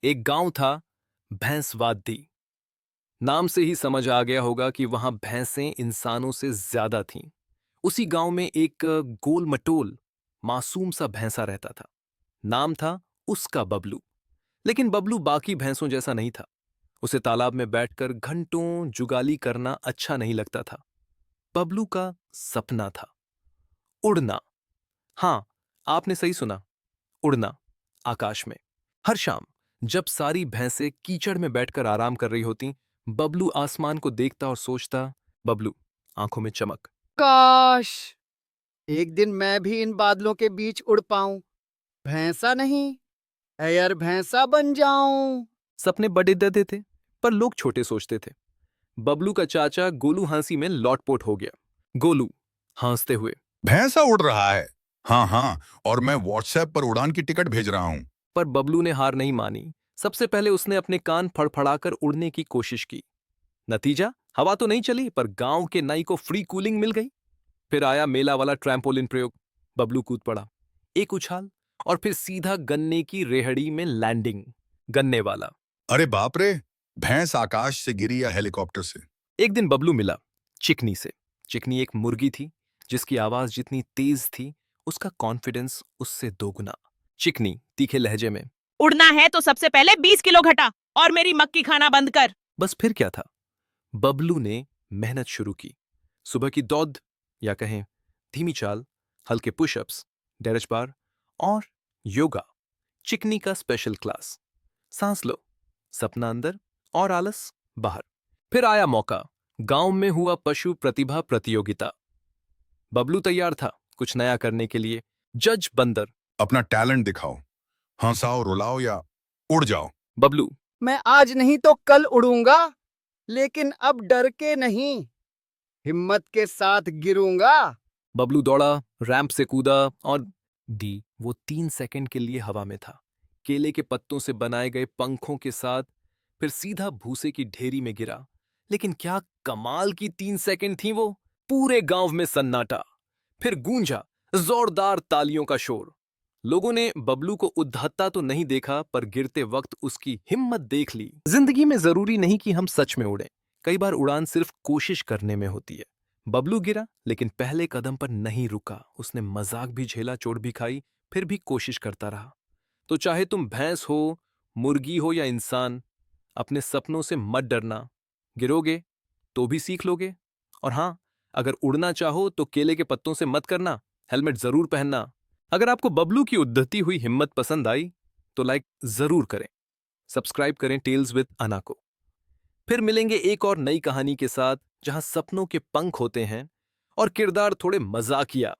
एक गांव था भैंसवादी। नाम से ही समझ आ गया होगा कि वहां भैंसें इंसानों से ज्यादा थीं। उसी गांव में एक गोल मटोल मासूम सा भैंसा रहता था। नाम था उसका बबलू। लेकिन बबलू बाकी भैंसों जैसा नहीं था। उसे तालाब में बैठकर घंटों जुगाली करना अच्छा नहीं लगता था। बबलू का सपना था उड़ना। हां, आपने सही सुना, उड़ना, आकाश में। हर शाम जब सारी भैंसें कीचड़ में बैठकर आराम कर रही होती, बबलू आसमान को देखता और सोचता, बबलू, आंखों में चमक। काश एक दिन मैं भी इन बादलों के बीच उड़ पाऊं। भैंसा नहीं, एयर भैंसा बन जाऊं। सपने बड़े दे थे, पर लोग छोटे सोचते थे। बबलू का चाचा गोलू हंसी में लौटपोट हो गया। गोलू हंसते हुए, भैंसा उड़ रहा है। हाँ हाँ, और मैं व्हाट्सएप पर उड़ान की टिकट भेज रहा हूँ। पर बबलू ने हार नहीं मानी। सबसे पहले उसने अपने कान फड़फड़ाकर उड़ने की कोशिश की। नतीजा, हवा तो नहीं चली, पर गांव के नाई को फ्री कूलिंग मिल गई। फिर आया मेला वाला ट्रैम्पोलिन प्रयोग। बबलू कूद पड़ा, एक उछाल, और फिर सीधा गन्ने की रेहड़ी में लैंडिंग। गन्ने वाला। अरे बाप रे, भैंस आकाश से गिरी या हेलीकॉप्टर से? एक दिन बबलू मिला चिकनी से। चिकनी एक मुर्गी थी, जिसकी आवाज जितनी तेज थी, उसका कॉन्फिडेंस उससे दोगुना। चिकनी तीखे लहजे में, उड़ना है तो सबसे पहले 20 किलो घटा और मेरी मक्की खाना बंद कर। बस फिर क्या था। बबलू ने मेहनत शुरू की। सुबह की दौड़, या कहें धीमी चाल, हल्के पुशअप्स, डेरेज बार और योगा। चिकनी का स्पेशल क्लास। सांस लो, सपना अंदर और आलस बाहर। फिर आया मौका। गांव में हुआ पशु प्रतिभा प्रतियोगिता। बबलू तैयार था कुछ नया करने के लिए। जज बंदर। अपना टैलेंट दिखाओ, हंसाओ, रुलाओ या उड़ जाओ। बबलू, मैं आज नहीं तो कल उड़ूंगा, लेकिन अब डर के नहीं, हिम्मत के साथ गिरूंगा। बबलू दौड़ा, रैंप से कूदा और दी वो 3 सेकंड के लिए हवा में था। केले के पत्तों से बनाए गए पंखों के साथ फिर सीधा भूसे की ढेरी में गिरा। लेकिन क्या कमाल की 3 सेकंड थी वो। पूरे गांव में सन्नाटा। फिर गूंजा जोरदार तालियों का शोर। लोगों ने बबलू को उद्धत्ता तो नहीं देखा, पर गिरते वक्त उसकी हिम्मत देख ली। जिंदगी में जरूरी नहीं कि हम सच में उड़ें। कई बार उड़ान सिर्फ कोशिश करने में होती है। बबलू गिरा, लेकिन पहले कदम पर नहीं रुका। उसने मजाक भी झेला, चोट भी खाई, फिर भी कोशिश करता रहा। तो चाहे तुम भैंस हो, मुर्गी हो या इंसान, अपने सपनों से मत डरना। गिरोगे तो भी सीख लोगे। और हां, अगर उड़ना चाहो तो केले के पत्तों से मत करना, हेलमेट जरूर पहनना। अगर आपको बबलू की उद्धती हुई हिम्मत पसंद आई तो लाइक जरूर करें, सब्सक्राइब करें टेल्स विद अना को। फिर मिलेंगे एक और नई कहानी के साथ, जहां सपनों के पंख होते हैं और किरदार थोड़े मजाकिया।